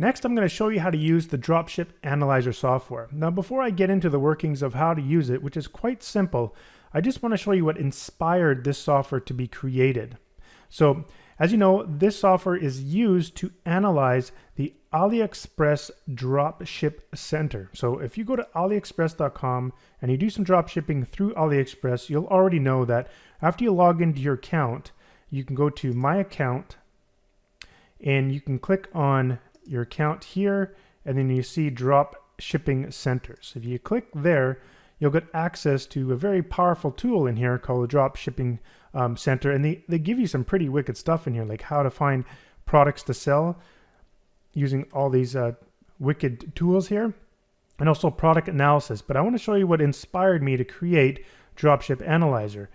Next, I'm going to show you how to use the Dropship Analyzer software. Now, before I get into the workings of how to use it, which is quite simple, I just want to show you what inspired this software to be created. So, as you know, this software is used to analyze the AliExpress Dropship Center. So if you go to aliexpress.com and you do some drop shipping through AliExpress, you'll already know that after you log into your account, you can go to My Account and you can click on your account here, and then you see Dropshipping Center. So if you click there, you'll get access to a very powerful tool in here called the Dropshipping Center, and they give you some pretty wicked stuff in here, like how to find products to sell using all these wicked tools here, and also product analysis. But I want to show you what inspired me to create Dropship Analyzer.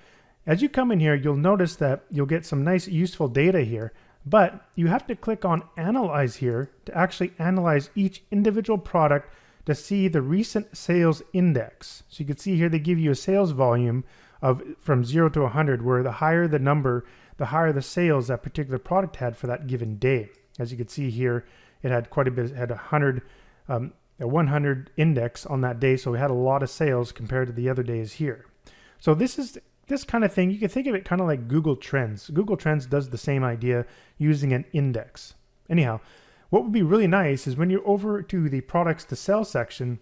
As you come in here, you'll notice that you'll get some nice useful data here, but you have to click on Analyze here to actually analyze each individual product to see the recent sales index. So you can see here they give you a sales volume of from 0 to 100, where the higher the number, the higher the sales that particular product had for that given day. As you can see here, it had quite a bit, it had a 100 index on that day, so we had a lot of sales compared to the other days here. So this kind of thing, you can think of it kind of like Google Trends. Google Trends does the same idea using an index. Anyhow, what would be really nice is when you're over to the products to sell section,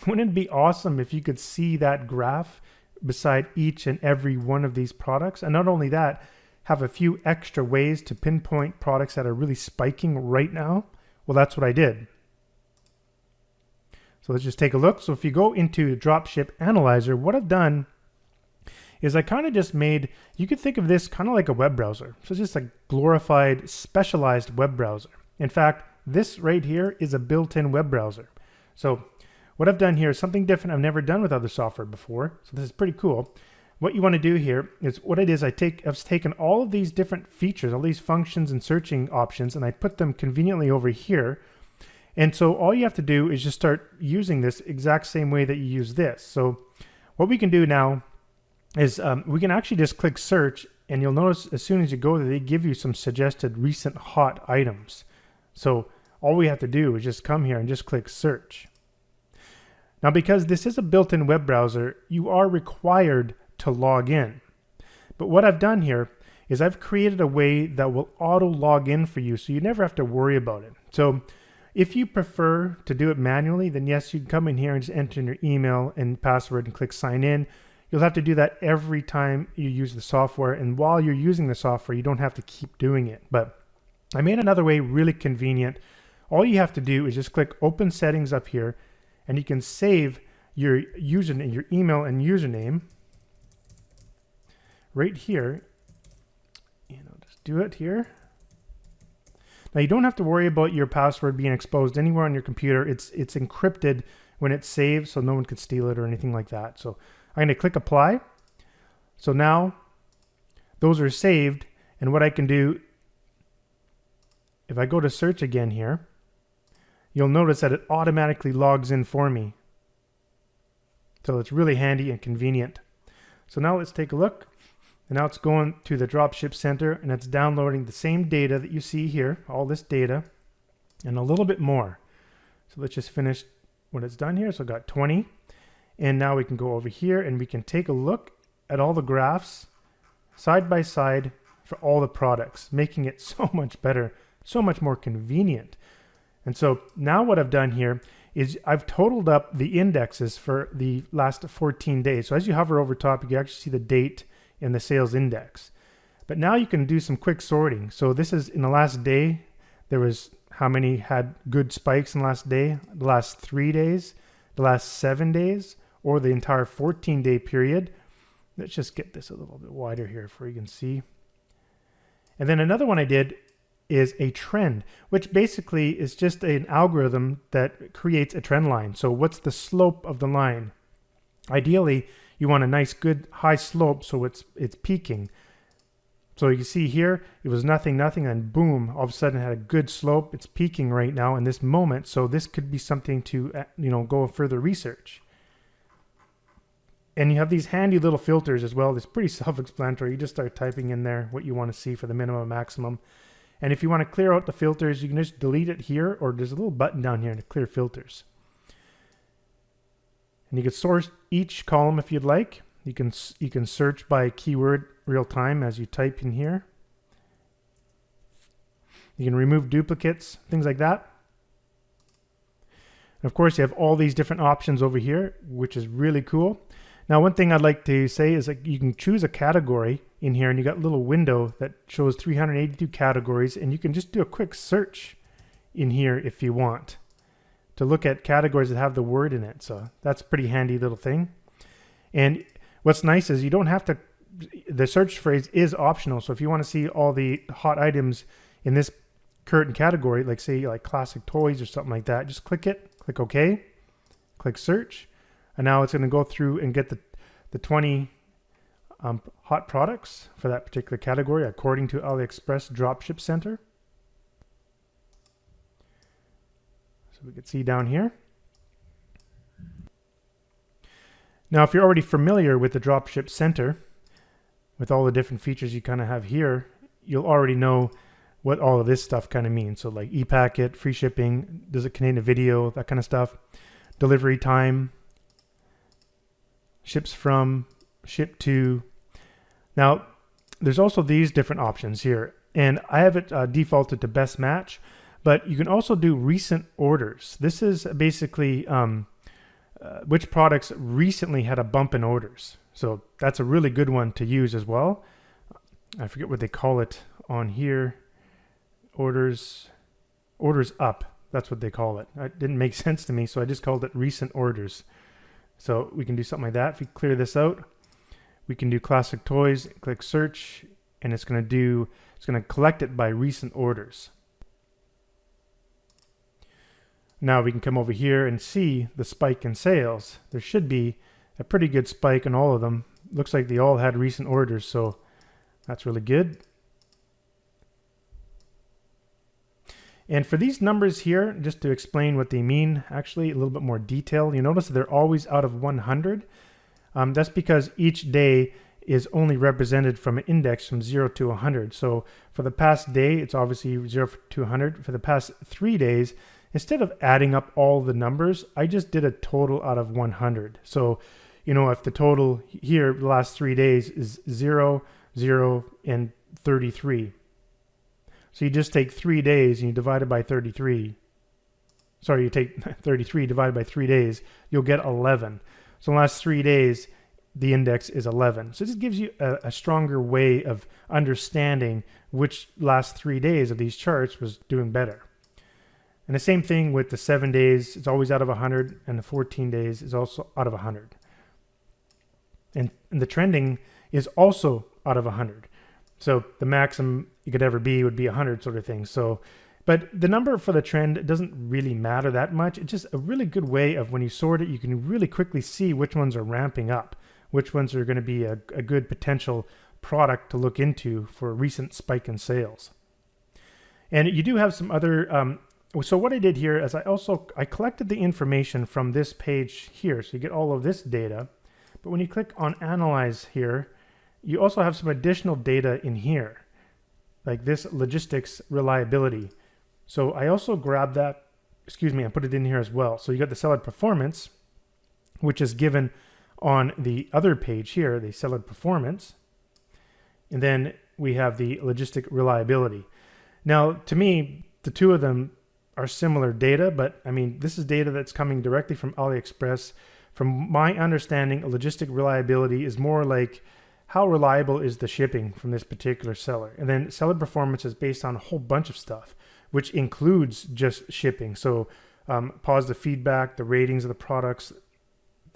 wouldn't it be awesome if you could see that graph beside each and every one of these products? And not only that, have a few extra ways to pinpoint products that are really spiking right now. Well, that's what I did. So let's just take a look. So if you go into Dropship Analyzer, what I've done is I kind of just made, you could think of this kind of like a web browser. So it's just a glorified, specialized web browser. In fact, this right here is a built-in web browser. So what I've done here is something different I've never done with other software before. So this is pretty cool. What you want to do here is what it is, I've taken all of these different features, all these functions and searching options, and I put them conveniently over here. And so all you have to do is just start using this exact same way that you use this. So what we can do now is we can actually just click search, and you'll notice as soon as you go there, they give you some suggested recent hot items. So all we have to do is just come here and just click search. Now, because this is a built-in web browser, you are required to log in. But what I've done here is I've created a way that will auto log in for you, so you never have to worry about it. So if you prefer to do it manually, then yes, you can come in here and just enter in your email and password and click sign in. You'll have to do that every time you use the software, and while you're using the software, you don't have to keep doing it. But I made another way really convenient. All you have to do is just click open settings up here, and you can save your username, your email and username right here. And I'll just do it here. Now you don't have to worry about your password being exposed anywhere on your computer. It's encrypted when it's saved, so no one could steal it or anything like that. So I'm going to click apply. So now those are saved, and what I can do, if I go to search again here, you'll notice that it automatically logs in for me. So it's really handy and convenient. So now let's take a look. And now it's going to the Dropship Center, and it's downloading the same data that you see here, all this data, and a little bit more. So let's just finish what it's done here. So I've got 20. And now we can go over here and we can take a look at all the graphs side by side for all the products, making it so much better, so much more convenient. And so now what I've done here is I've totaled up the indexes for the last 14 days. So as you hover over top, you can actually see the date and the sales index. But now you can do some quick sorting. So this is in the last day, there was how many had good spikes in the last day, the last 3 days, the last 7 days, or the entire 14-day period. Let's just get this a little bit wider here for you can see. And then another one I did is a trend, which basically is just an algorithm that creates a trend line. So what's the slope of the line? Ideally, you want a nice good high slope so it's peaking. So you see here, it was nothing, and boom, all of a sudden it had a good slope. It's peaking right now in this moment. So this could be something to go further research. And you have these handy little filters as well. It's pretty self-explanatory. You just start typing in there what you want to see for the minimum, maximum. And if you want to clear out the filters, you can just delete it here, or there's a little button down here to clear filters. And you can sort each column if you'd like. You can search by keyword real time as you type in here. You can remove duplicates, things like that. And of course, you have all these different options over here, which is really cool. Now, one thing I'd like to say is that you can choose a category in here, and you got a little window that shows 382 categories, and you can just do a quick search in here if you want to look at categories that have the word in it. So that's a pretty handy little thing. And what's nice is you don't have to, the search phrase is optional. So if you want to see all the hot items in this current category, like say like classic toys or something like that, just click it, click OK, click search. And now it's going to go through and get the 20 hot products for that particular category according to AliExpress Dropship Center. So we can see down here. Now, if you're already familiar with the Dropship Center, with all the different features you kind of have here, you'll already know what all of this stuff kind of means. So like e-packet, free shipping, does it contain a video, that kind of stuff, delivery time, ships from, ship to. Now, there's also these different options here, and I have it defaulted to best match, but you can also do recent orders. This is basically which products recently had a bump in orders. So that's a really good one to use as well. I forget what they call it on here. Orders up. That's what they call it. It didn't make sense to me, so I just called it recent orders. So we can do something like that. If we clear this out, we can do classic toys, click search, and it's going to collect it by recent orders. Now we can come over here and see the spike in sales. There should be a pretty good spike in all of them. Looks like they all had recent orders, so that's really good. And for these numbers here, just to explain what they mean, actually a little bit more detail, you notice that they're always out of 100. That's because each day is only represented from an index from 0 to 100. So for the past day, it's obviously 0 to 100. For the past 3 days, instead of adding up all the numbers, I just did a total out of 100. So, you know, if the total here, the last 3 days is 0, 0, and 33. So you just take 3 days and you divide it by 33. Sorry, you take 33 divided by 3 days, you'll get 11. So in the last 3 days, the index is 11. So this gives you a stronger way of understanding which last 3 days of these charts was doing better. And the same thing with the 7 days, it's always out of 100, and the 14 days is also out of 100. And the trending is also out of 100. So the maximum you could ever be would be 100 sort of thing. So, but the number for the trend doesn't really matter that much. It's just a really good way of when you sort it, you can really quickly see which ones are ramping up, which ones are going to be a good potential product to look into for a recent spike in sales. And you do have some other, so what I did here is I collected the information from this page here. So you get all of this data, but when you click on Analyze here, you also have some additional data in here, like this logistics reliability. So I also grabbed that, and put it in here as well. So you got the seller performance, which is given on the other page here, the seller performance. And then we have the logistic reliability. Now, to me, the two of them are similar data, but I mean, this is data that's coming directly from AliExpress. From my understanding, logistic reliability is more like how reliable is the shipping from this particular seller. And then seller performance is based on a whole bunch of stuff, which includes just shipping. So positive feedback, the ratings of the products,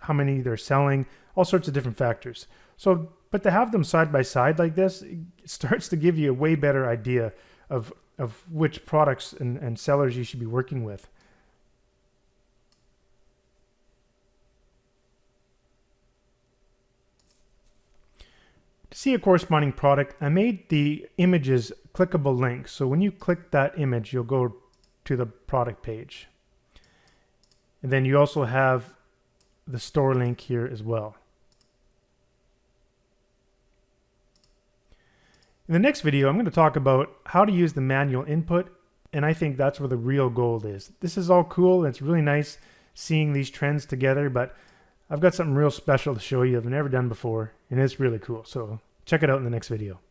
how many they're selling, all sorts of different factors. So, but to have them side by side like this, it starts to give you a way better idea of which products and sellers you should be working with. To see a corresponding product, I made the images clickable links. So when you click that image, you'll go to the product page. And then you also have the store link here as well. In the next video, I'm going to talk about how to use the manual input, and I think that's where the real gold is. This is all cool, and it's really nice seeing these trends together, but I've got something real special to show you I've never done before, and it's really cool. So check it out in the next video.